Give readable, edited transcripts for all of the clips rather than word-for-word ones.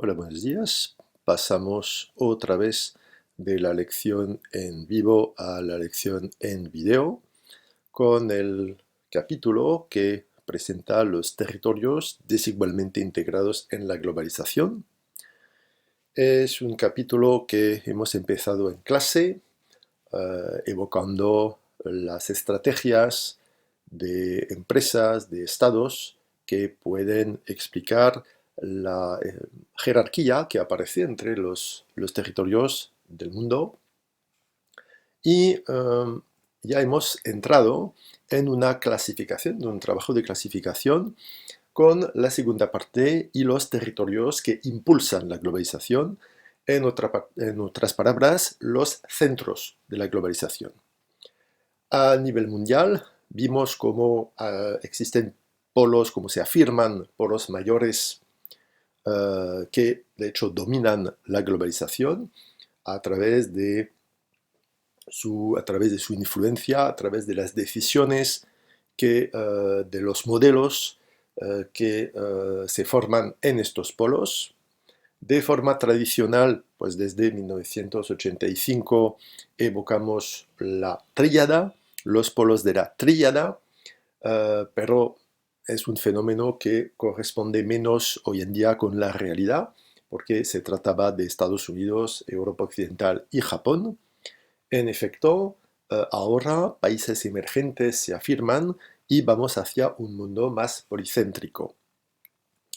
Hola, buenos días. Pasamos otra vez de la lección en vivo a la lección en video con el capítulo que presenta los territorios desigualmente integrados en la globalización. Es un capítulo que hemos empezado en clase, evocando las estrategias de empresas, de estados, que pueden explicar la jerarquía que aparece entre los territorios del mundo. Y ya hemos entrado en una clasificación, en un trabajo de clasificación con la segunda parte y los territorios que impulsan la globalización, en otras palabras, los centros de la globalización. A nivel mundial, vimos cómo existen polos, cómo se afirman polos mayores que de hecho dominan la globalización a través de su influencia, a través de las decisiones de los modelos que se forman en estos polos. De forma tradicional, pues desde 1985 evocamos la tríada, los polos de la tríada, pero es un fenómeno que corresponde menos hoy en día con la realidad, porque se trataba de Estados Unidos, Europa Occidental y Japón. En efecto, ahora países emergentes se afirman y vamos hacia un mundo más policéntrico.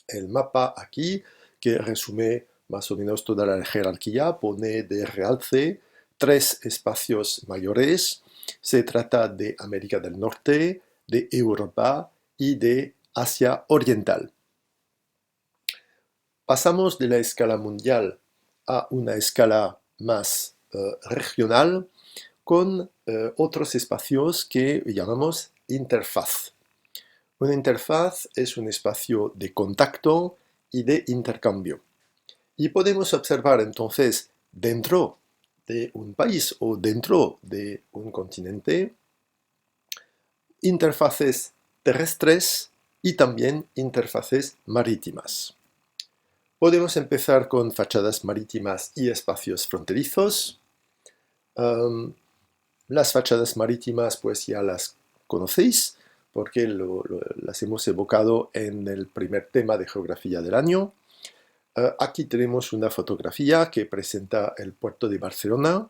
El mapa aquí, que resume más o menos toda la jerarquía, pone de realce tres espacios mayores. Se trata de América del Norte, de Europa y de Asia Oriental. Pasamos de la escala mundial a una escala más regional con otros espacios que llamamos interfaz. Una interfaz es un espacio de contacto y de intercambio. Y podemos observar entonces dentro de un país o dentro de un continente interfaces terrestres y también interfaces marítimas. Podemos empezar con fachadas marítimas y espacios fronterizos. Las fachadas marítimas pues ya las conocéis porque las hemos evocado en el primer tema de geografía del año. Aquí tenemos una fotografía que presenta el puerto de Barcelona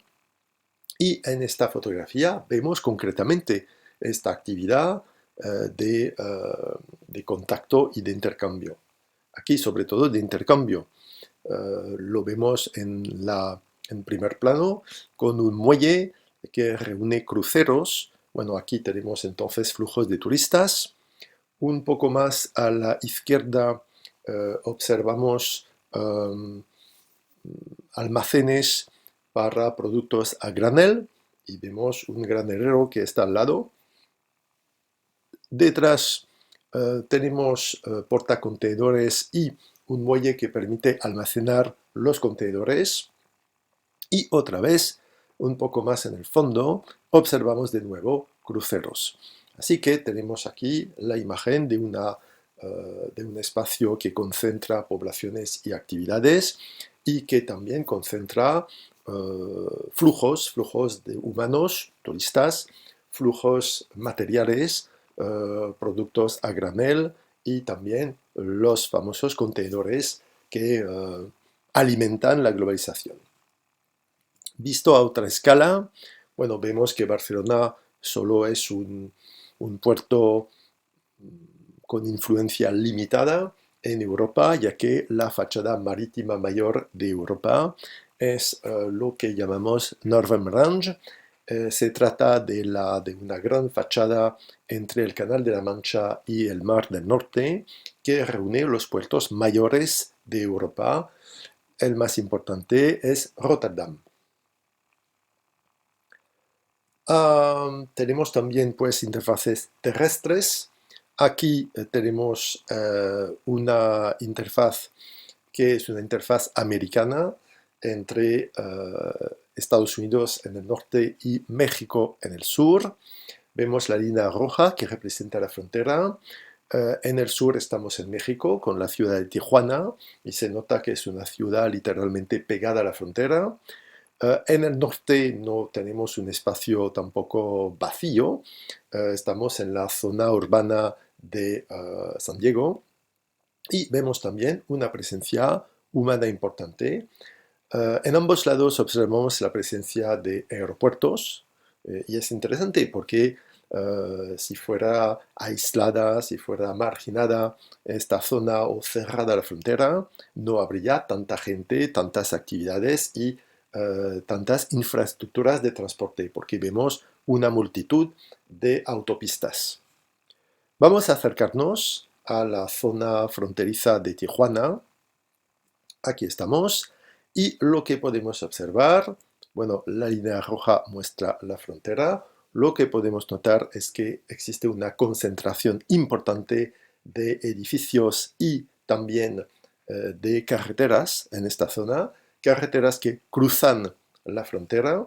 y en esta fotografía vemos concretamente esta actividad de contacto y de intercambio. Aquí sobre todo de intercambio. Lo vemos en primer plano con un muelle que reúne cruceros. Bueno, aquí tenemos entonces flujos de turistas. Un poco más a la izquierda observamos almacenes para productos a granel y vemos un granelero que está al lado. Detrás tenemos portacontenedores y un muelle que permite almacenar los contenedores. Y otra vez, un poco más en el fondo, observamos de nuevo cruceros. Así que tenemos aquí la imagen de un espacio que concentra poblaciones y actividades y que también concentra flujos de humanos, turistas, flujos materiales, productos a granel y también los famosos contenedores que alimentan la globalización. Visto a otra escala, bueno, vemos que Barcelona solo es un puerto con influencia limitada en Europa, ya que la fachada marítima mayor de Europa es lo que llamamos Northern Range. Se trata de una gran fachada entre el Canal de la Mancha y el Mar del Norte, que reúne los puertos mayores de Europa. El más importante es Rotterdam. Tenemos también pues interfaces terrestres. Aquí tenemos una interfaz que es una interfaz americana entre Estados Unidos en el norte y México en el sur. Vemos la línea roja que representa la frontera. En el sur estamos en México, con la ciudad de Tijuana, y se nota que es una ciudad literalmente pegada a la frontera. En el norte no tenemos un espacio tampoco vacío, estamos en la zona urbana de San Diego y vemos también una presencia humana importante. En ambos lados observamos la presencia de aeropuertos y es interesante porque si fuera aislada, si fuera marginada esta zona o cerrada a la frontera, no habría tanta gente, tantas actividades y tantas infraestructuras de transporte, porque vemos una multitud de autopistas. Vamos a acercarnos a la zona fronteriza de Tijuana. Aquí estamos. Y lo que podemos observar, bueno, la línea roja muestra la frontera. Lo que podemos notar es que existe una concentración importante de edificios y también de carreteras en esta zona, carreteras que cruzan la frontera.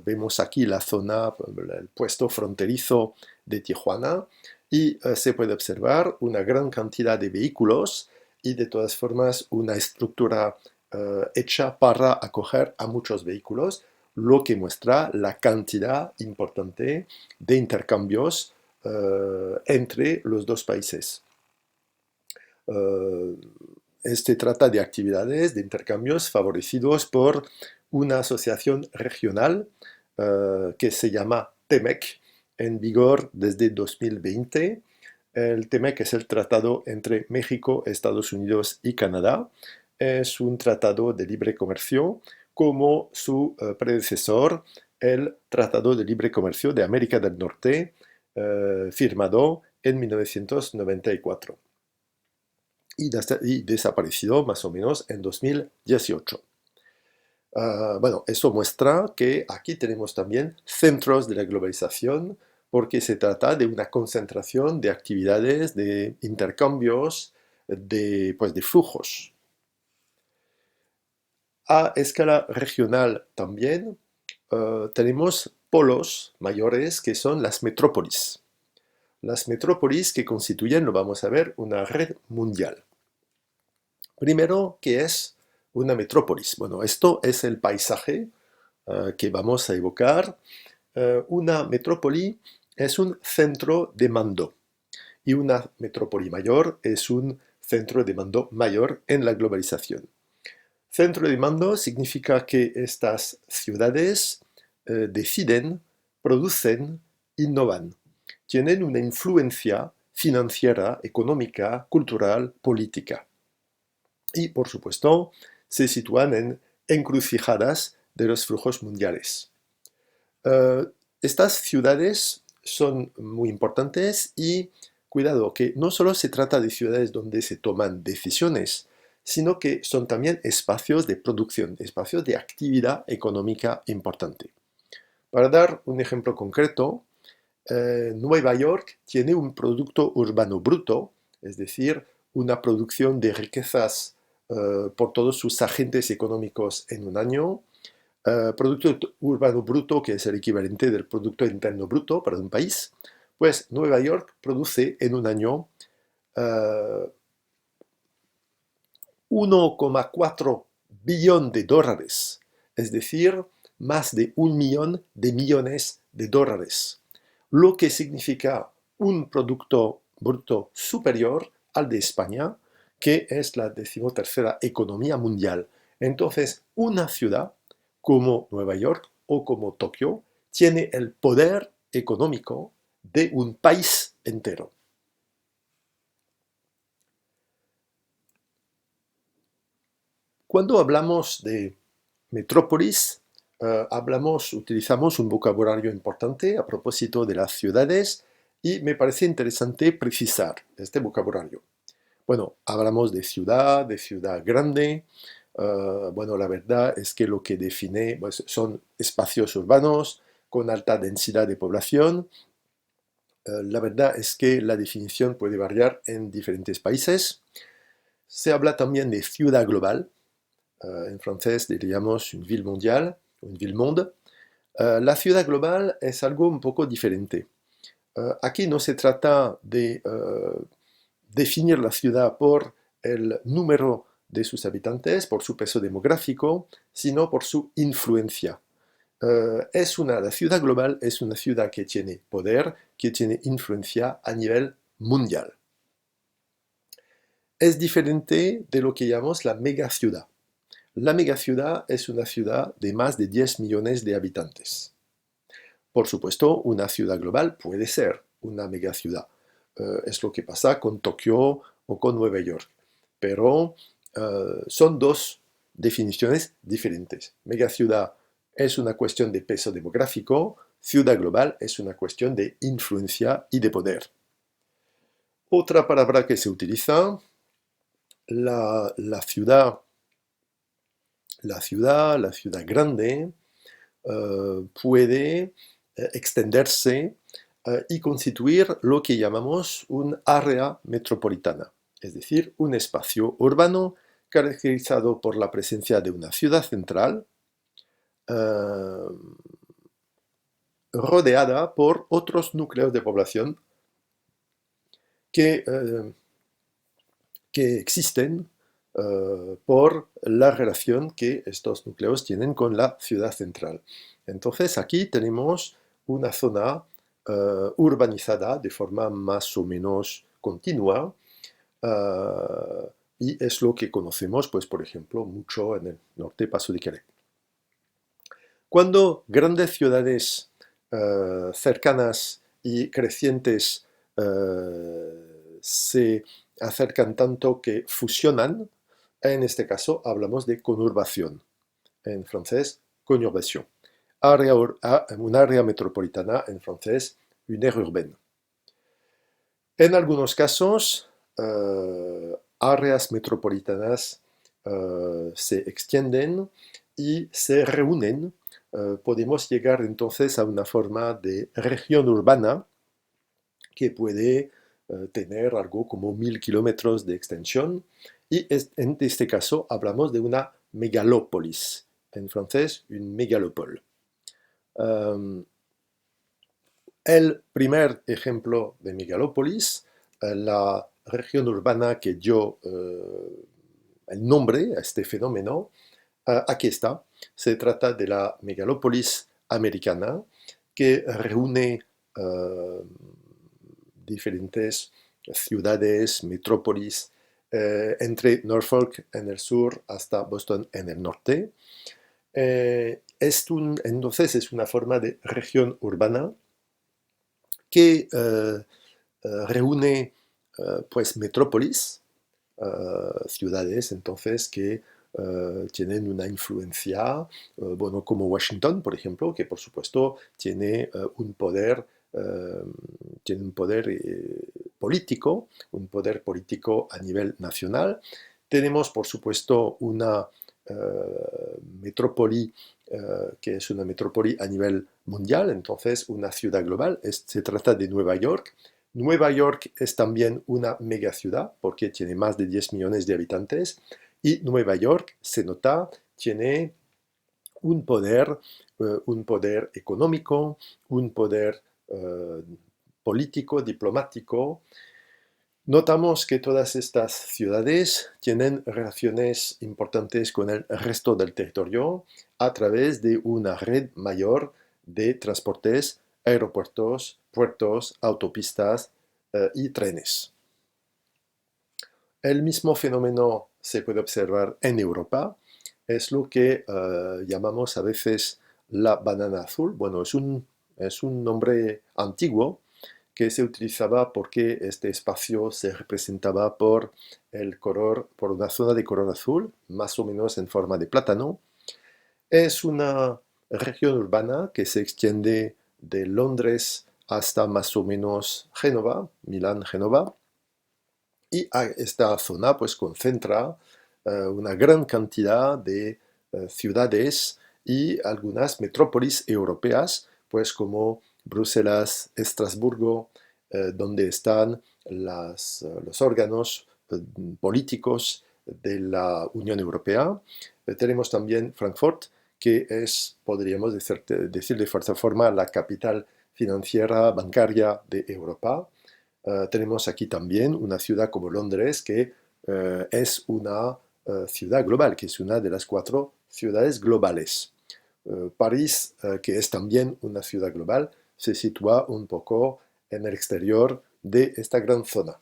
Vemos aquí la zona, el puesto fronterizo de Tijuana y se puede observar una gran cantidad de vehículos y de todas formas una estructura hecha para acoger a muchos vehículos, lo que muestra la cantidad importante de intercambios entre los dos países. Este trata de actividades, de intercambios favorecidos por una asociación regional que se llama TEMEC, en vigor desde 2020. El TEMEC es el tratado entre México, Estados Unidos y Canadá. Es un tratado de libre comercio como su predecesor, el Tratado de Libre Comercio de América del Norte, firmado en 1994 y desaparecido más o menos en 2018. Bueno, eso muestra que aquí tenemos también centros de la globalización, porque se trata de una concentración de actividades, de intercambios, pues de flujos. A escala regional también tenemos polos mayores que son las metrópolis. Las metrópolis que constituyen, lo vamos a ver, una red mundial. Primero, ¿qué es una metrópolis? Bueno, esto es el paisaje que vamos a evocar. Una metrópoli es un centro de mando y una metrópoli mayor es un centro de mando mayor en la globalización. Centro de mando significa que estas ciudades deciden, producen, innovan. Tienen una influencia financiera, económica, cultural, política. Y, por supuesto, se sitúan en encrucijadas de los flujos mundiales. Estas ciudades son muy importantes y cuidado que no solo se trata de ciudades donde se toman decisiones, sino que son también espacios de producción, espacios de actividad económica importante. Para dar un ejemplo concreto, Nueva York tiene un producto urbano bruto, es decir, una producción de riquezas por todos sus agentes económicos en un año, producto urbano bruto, que es el equivalente del Producto Interno Bruto para un país, pues Nueva York produce en un año 1,4 billón de dólares, es decir, más de 1 millón de millones de dólares, lo que significa un Producto Bruto superior al de España, que es la 13ª economía mundial. Entonces, una ciudad como Nueva York o como Tokio tiene el poder económico de un país entero. Cuando hablamos de metrópolis, utilizamos un vocabulario importante a propósito de las ciudades y me parece interesante precisar este vocabulario. Bueno, hablamos de ciudad grande. Bueno, la verdad es que lo que define pues, son espacios urbanos con alta densidad de población. La verdad es que la definición puede variar en diferentes países. Se habla también de ciudad global. En francés diríamos une ville mondiale, une ville monde. La ciudad global es algo un poco diferente. Aquí no se trata de definir la ciudad por el número de sus habitantes, por su peso demográfico, sino por su influencia. La ciudad global es una ciudad que tiene poder, que tiene influencia a nivel mundial. Es diferente de lo que llamamos la megaciudad. La megaciudad es una ciudad de más de 10 millones de habitantes. Por supuesto, una ciudad global puede ser una megaciudad. Es lo que pasa con Tokio o con Nueva York. Pero son dos definiciones diferentes. Megaciudad es una cuestión de peso demográfico, ciudad global es una cuestión de influencia y de poder. Otra palabra que se utiliza, la ciudad grande, puede extenderse y constituir lo que llamamos un área metropolitana, es decir, un espacio urbano caracterizado por la presencia de una ciudad central rodeada por otros núcleos de población que existen por la relación que estos núcleos tienen con la ciudad central. Entonces aquí tenemos una zona urbanizada de forma más o menos continua y es lo que conocemos, pues, por ejemplo, mucho en el norte Paso de Calais. Cuando grandes ciudades cercanas y crecientes se acercan tanto que fusionan, en este caso hablamos de conurbación, en francés, conurbation. Un área metropolitana, en francés, une aire urbaine. En algunos casos, áreas metropolitanas se extienden y se reúnen. Podemos llegar entonces a una forma de región urbana que puede tener algo como 1000 kilómetros de extensión, y en este caso hablamos de una megalópolis, en francés, un mégalopole. El primer ejemplo de megalópolis, la región urbana que dio el nombre a este fenómeno, aquí está. Se trata de la megalópolis americana, que reúne diferentes ciudades, metrópolis, entre Norfolk en el sur hasta Boston en el norte. Entonces es una forma de región urbana que reúne pues metrópolis, ciudades entonces que tienen una influencia, bueno, como Washington, por ejemplo, que por supuesto tiene un poder político, un poder político a nivel nacional. Tenemos, por supuesto, una metrópoli que es una metrópoli a nivel mundial, entonces una ciudad global. Se trata de Nueva York. Nueva York es también una megaciudad porque tiene más de 10 millones de habitantes, y Nueva York, se nota, tiene un poder económico, un poder político, diplomático. Notamos que todas estas ciudades tienen relaciones importantes con el resto del territorio a través de una red mayor de transportes, aeropuertos, puertos, autopistas y trenes. El mismo fenómeno se puede observar en Europa. Es lo que llamamos a veces la banana azul. Bueno, es un nombre antiguo que se utilizaba porque este espacio se representaba por una zona de color azul, más o menos en forma de plátano. Es una región urbana que se extiende de Londres hasta más o menos Génova, Milán-Génova, y esta zona pues concentra una gran cantidad de ciudades y algunas metrópolis europeas, pues como Bruselas, Estrasburgo, donde están los órganos políticos de la Unión Europea. Tenemos también Frankfurt, que es, podríamos decir de cierta forma, la capital financiera, bancaria de Europa. Tenemos aquí también una ciudad como Londres, que es una ciudad global, que es una de las 4 ciudades globales. París, que es también una ciudad global, se sitúa un poco en el exterior de esta gran zona.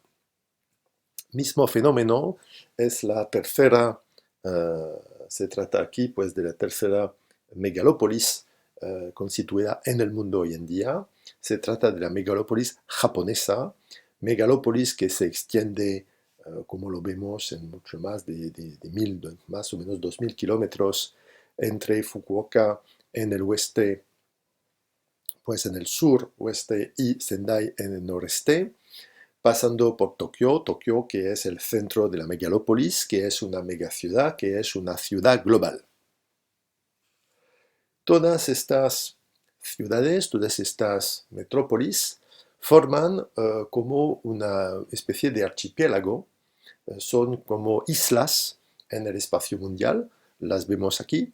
Mismo fenómeno es la tercera, se trata aquí pues de la tercera megalópolis constituida en el mundo hoy en día. Se trata de la megalópolis japonesa, megalópolis que se extiende, como lo vemos, en mucho más de más o menos 2000 kilómetros entre Fukuoka en el oeste, pues en el sur oeste, y Sendai en el noreste, pasando por Tokio, Tokio que es el centro de la megalópolis, que es una megaciudad, que es una ciudad global. Todas estas ciudades, todas estas metrópolis, forman como una especie de archipiélago, son como islas en el espacio mundial, las vemos aquí.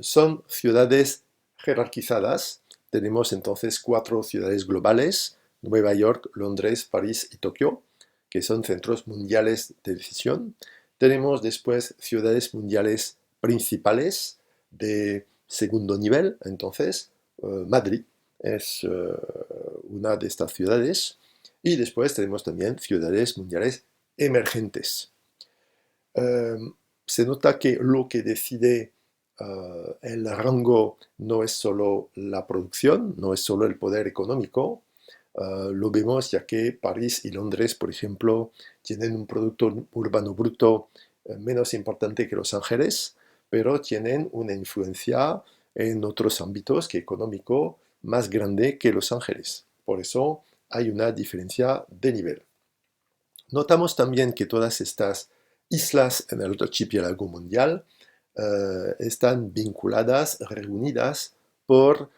Son ciudades jerarquizadas, tenemos entonces 4 ciudades globales, Nueva York, Londres, París y Tokio, que son centros mundiales de decisión. Tenemos después ciudades mundiales principales de segundo nivel, entonces Madrid es una de estas ciudades, y después tenemos también ciudades mundiales emergentes. Se nota que lo que decide el rango no es solo la producción, no es solo el poder económico. Lo vemos ya que París y Londres, por ejemplo, tienen un producto urbano bruto menos importante que Los Ángeles, pero tienen una influencia en otros ámbitos que económico más grande que Los Ángeles. Por eso hay una diferencia de nivel. Notamos también que todas estas islas en el archipiélago mundial están vinculadas, reunidas por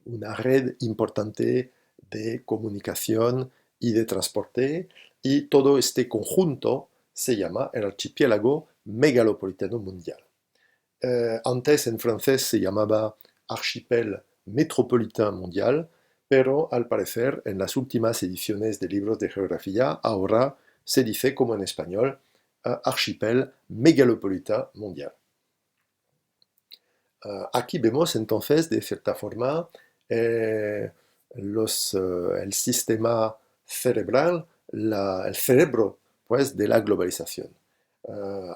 una red importante de comunicación y de transporte, y todo este conjunto se llama el archipiélago megalopolitano mundial. Antes en francés se llamaba archipel métropolitain mondial, pero al parecer en las últimas ediciones de libros de geografía ahora se dice como en español archipel megalopolitain mondial. Aquí vemos entonces de cierta forma el sistema cerebral, el cerebro pues, de la globalización.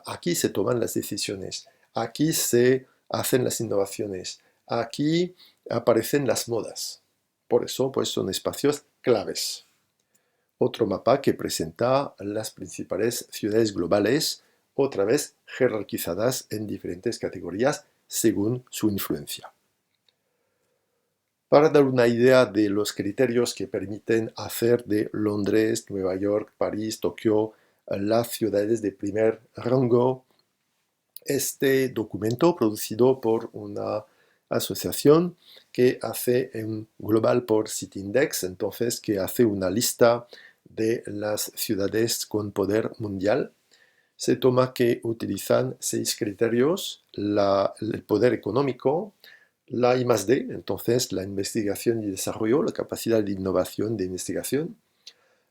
Aquí se toman las decisiones, aquí se hacen las innovaciones, aquí aparecen las modas. Por eso pues, son espacios claves. Otro mapa que presenta las principales ciudades globales, otra vez jerarquizadas en diferentes categorías según su influencia. Para dar una idea de los criterios que permiten hacer de Londres, Nueva York, París, Tokio, las ciudades de primer rango, este documento producido por una asociación que hace un global por City Index, entonces que hace una lista de las ciudades con poder mundial. Se toma que utilizan 6 criterios: el poder económico, la I+D, entonces la investigación y desarrollo, la capacidad de innovación de investigación,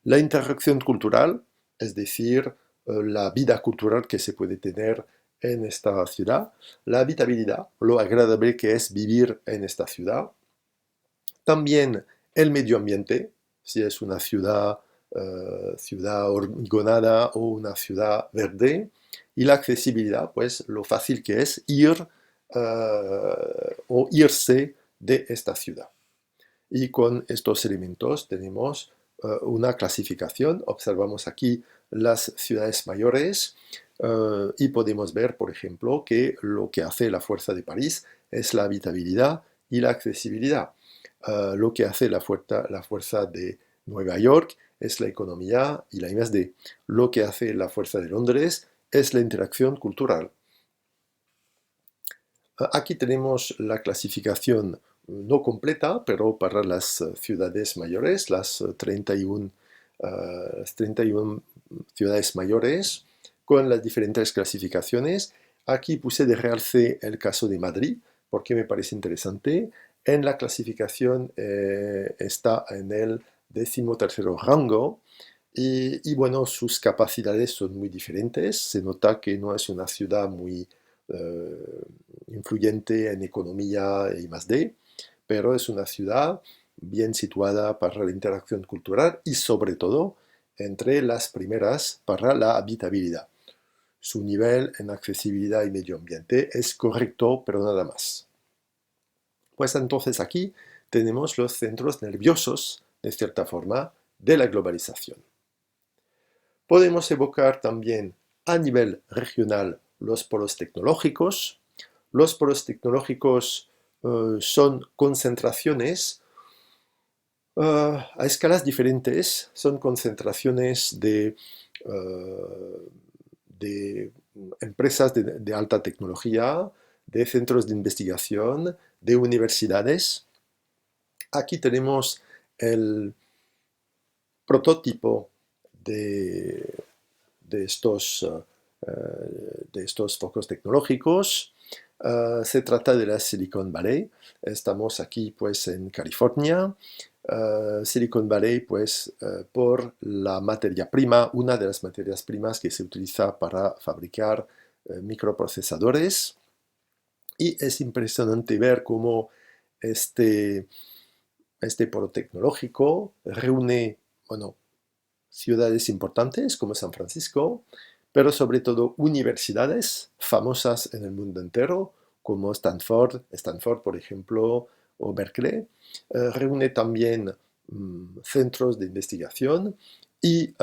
la interacción cultural, es decir, la vida cultural que se puede tener en esta ciudad, la habitabilidad, lo agradable que es vivir en esta ciudad, también el medio ambiente, si es una ciudad hormigonada o una ciudad verde, y la accesibilidad, pues lo fácil que es ir o irse de esta ciudad. Y con estos elementos tenemos una clasificación. Observamos aquí las ciudades mayores y podemos ver, por ejemplo, que lo que hace la fuerza de París es la habitabilidad y la accesibilidad. Lo que hace la fuerza de Nueva York es la economía y la I+D. Lo que hace la fuerza de Londres es la interacción cultural. Aquí tenemos la clasificación no completa, pero para las ciudades mayores, las 31 ciudades mayores, con las diferentes clasificaciones. Aquí puse de realce el caso de Madrid, ¿Por qué me parece interesante? En la clasificación está en el 13º rango y bueno, sus capacidades son muy diferentes. Se nota que no es una ciudad muy influyente en economía y más de, pero es una ciudad bien situada para la interacción cultural y sobre todo entre las primeras para la habitabilidad. Su nivel en accesibilidad y medio ambiente es correcto, pero nada más. Pues entonces aquí tenemos los centros nerviosos, de cierta forma, de la globalización. Podemos evocar también a nivel regional los polos tecnológicos. Los polos tecnológicos son concentraciones a escalas diferentes, son concentraciones de empresas de alta tecnología, de centros de investigación, de universidades. Aquí tenemos el prototipo de, de estos, de estos focos tecnológicos. Se trata de la Silicon Valley. Estamos aquí pues en California. Silicon Valley pues por la materia prima, una de las materias primas que se utiliza para fabricar microprocesadores. Y es impresionante ver cómo este polo tecnológico reúne, bueno, ciudades importantes como San Francisco, pero sobre todo universidades famosas en el mundo entero, como Stanford, por ejemplo, o Berkeley. Reúne también centros de investigación y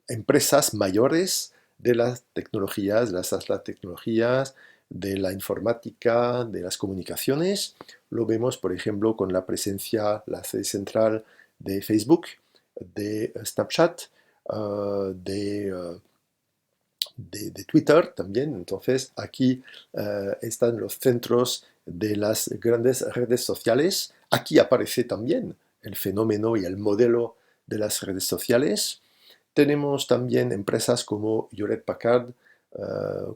empresas mayores de las tecnologías, de las altas tecnologías, de la informática, de las comunicaciones. Lo vemos, por ejemplo, con la presencia, la sede central de Facebook, de Snapchat, de Twitter también. Entonces aquí están los centros de las grandes redes sociales. Aquí aparece también el fenómeno y el modelo de las redes sociales. Tenemos también empresas como Hewlett Packard,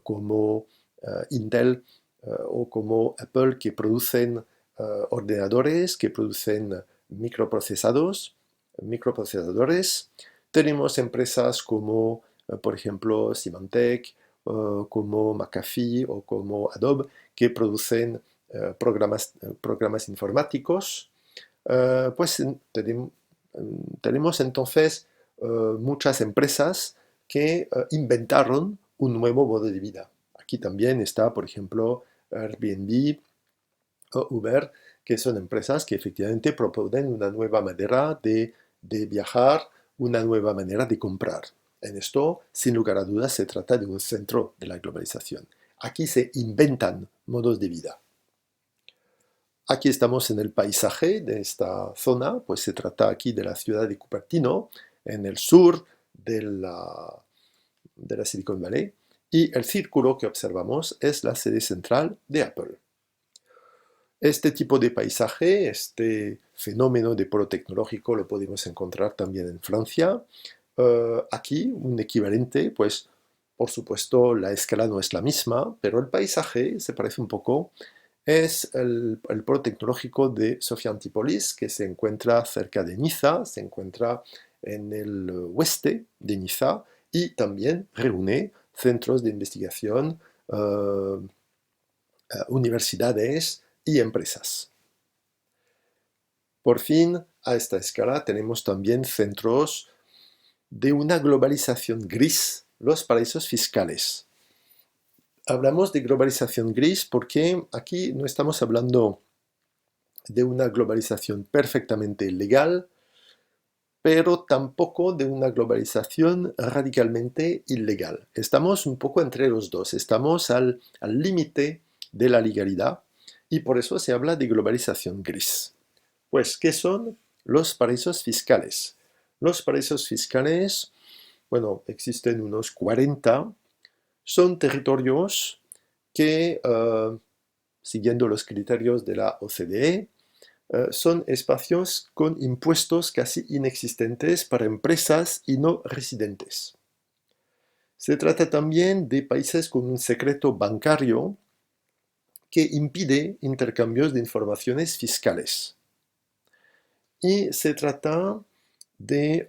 como Intel o como Apple que producen ordenadores, que producen microprocesadores. Tenemos empresas como, por ejemplo, Symantec, como McAfee o como Adobe, que producen programas informáticos. Pues tenemos entonces muchas empresas que inventaron un nuevo modo de vida. Aquí también está, por ejemplo, Airbnb o Uber, que son empresas que efectivamente proponen una nueva manera de viajar, una nueva manera de comprar. En esto, sin lugar a dudas, se trata de un centro de la globalización. Aquí se inventan modos de vida. Aquí estamos en el paisaje de esta zona, pues se trata aquí de la ciudad de Cupertino, en el sur de la Silicon Valley, y el círculo que observamos es la sede central de Apple. Este tipo de paisaje, este fenómeno de polo tecnológico lo podemos encontrar también en Francia. Aquí un equivalente, pues por supuesto la escala no es la misma, pero el paisaje se parece un poco. Es el polo tecnológico de Sophia Antipolis, que se encuentra cerca de Niza, se encuentra en el oeste de Niza y también reúne centros de investigación, universidades y empresas. Por fin, a esta escala tenemos también centros de una globalización gris, los paraísos fiscales. Hablamos de globalización gris porque aquí no estamos hablando de una globalización perfectamente legal, pero tampoco de una globalización radicalmente ilegal. Estamos un poco entre los dos, estamos al límite de la legalidad y por eso se habla de globalización gris. Pues, ¿qué son los paraísos fiscales? Los paraísos fiscales, bueno, existen unos 40, son territorios que, siguiendo los criterios de la OCDE, son espacios con impuestos casi inexistentes para empresas y no residentes. Se trata también de países con un secreto bancario que impide intercambios de informaciones fiscales. Y se trata de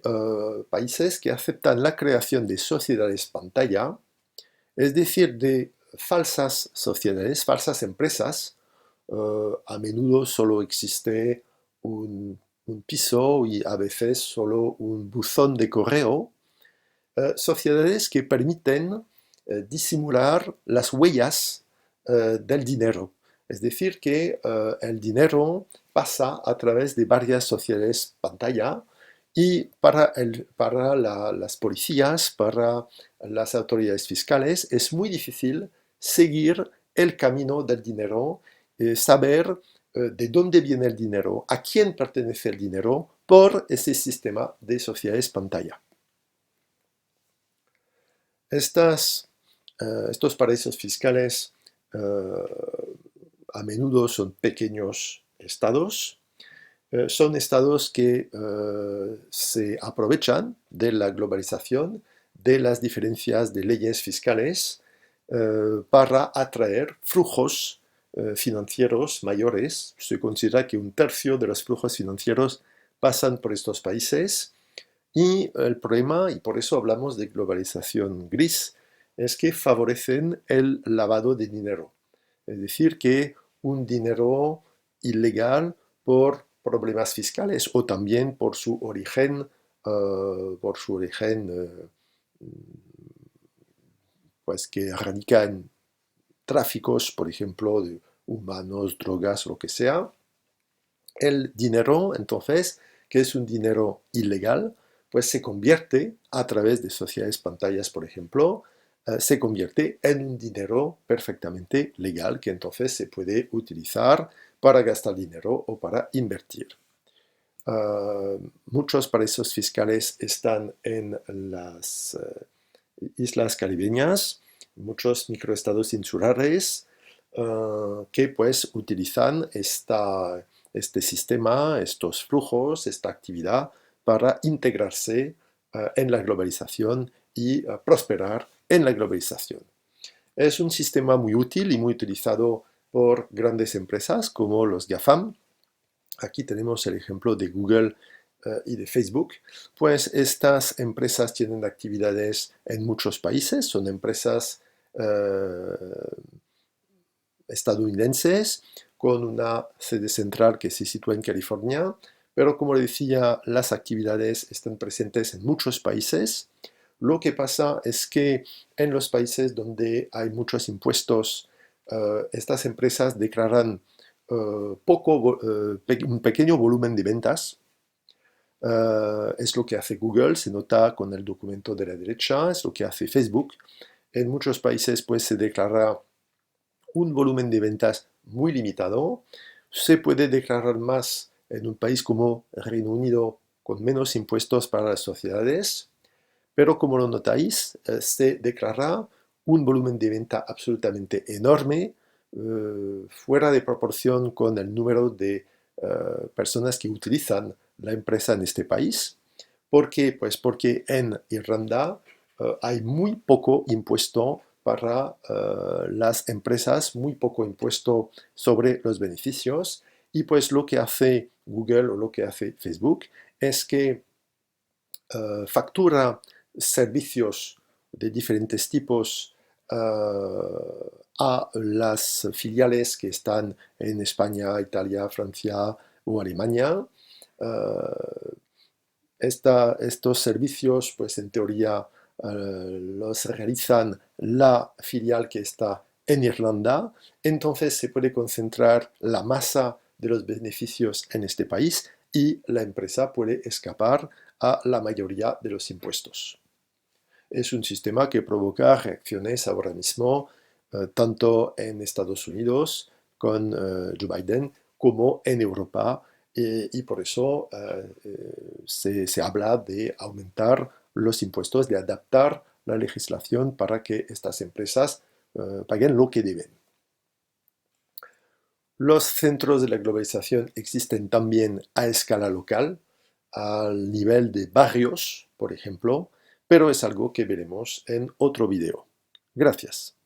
países que aceptan la creación de sociedades pantalla, es decir, de falsas sociedades, falsas empresas. A menudo solo existe un piso y a veces solo un buzón de correo. Sociedades que permiten disimular las huellas del dinero. Es decir, que el dinero pasa a través de varias sociedades pantalla y para las policías, para las autoridades fiscales, es muy difícil seguir el camino del dinero, saber de dónde viene el dinero, a quién pertenece el dinero, por ese sistema de sociedades pantalla. Estos paraísos fiscales a menudo son pequeños estados. Son estados que se aprovechan de la globalización, de las diferencias de leyes fiscales para atraer flujos financieros mayores. Se considera que un tercio de los flujos financieros pasan por estos países. Y el problema, y por eso hablamos de globalización gris, es que favorecen el lavado de dinero. Es decir, que un dinero ilegal por problemas fiscales o también por su origen, pues que radica en tráficos, por ejemplo, de humanos, drogas, lo que sea. El dinero, entonces, que es un dinero ilegal, pues se convierte, a través de sociedades pantallas, por ejemplo, se convierte en un dinero perfectamente legal que entonces se puede utilizar para gastar dinero o para invertir. Muchos paraísos fiscales están en las islas caribeñas, muchos microestados insulares que pues utilizan este sistema, estos flujos, esta actividad para integrarse en la globalización y prosperar en la globalización. Es un sistema muy útil y muy utilizado por grandes empresas como los GAFAM. Aquí tenemos el ejemplo de Google y de Facebook. Pues estas empresas tienen actividades en muchos países, son empresas estadounidenses con una sede central que se sitúa en California, pero como le decía, las actividades están presentes en muchos países. Lo que pasa es que en los países donde hay muchos impuestos, estas empresas declaran un pequeño volumen de ventas. Es lo que hace Google, se nota con el documento de la derecha, es lo que hace Facebook. En muchos países pues, se declara un volumen de ventas muy limitado. Se puede declarar más en un país como Reino Unido con menos impuestos para las sociedades, pero como lo notáis, se declara un volumen de venta absolutamente enorme, fuera de proporción con el número de personas que utilizan la empresa en este país. ¿Por qué? Pues porque en Irlanda hay muy poco impuesto para las empresas, muy poco impuesto sobre los beneficios, y pues lo que hace Google o lo que hace Facebook es que factura servicios de diferentes tipos a las filiales que están en España, Italia, Francia o Alemania. Estos servicios, pues en teoría, los realizan la filial que está en Irlanda, entonces se puede concentrar la masa de los beneficios en este país y la empresa puede escapar a la mayoría de los impuestos. Es un sistema que provoca reacciones ahora mismo, tanto en Estados Unidos con Joe Biden como en Europa, y por eso se habla de aumentar los impuestos, de adaptar la legislación para que estas empresas paguen lo que deben. Los centros de la globalización existen también a escala local, al nivel de barrios, por ejemplo, pero es algo que veremos en otro video. Gracias.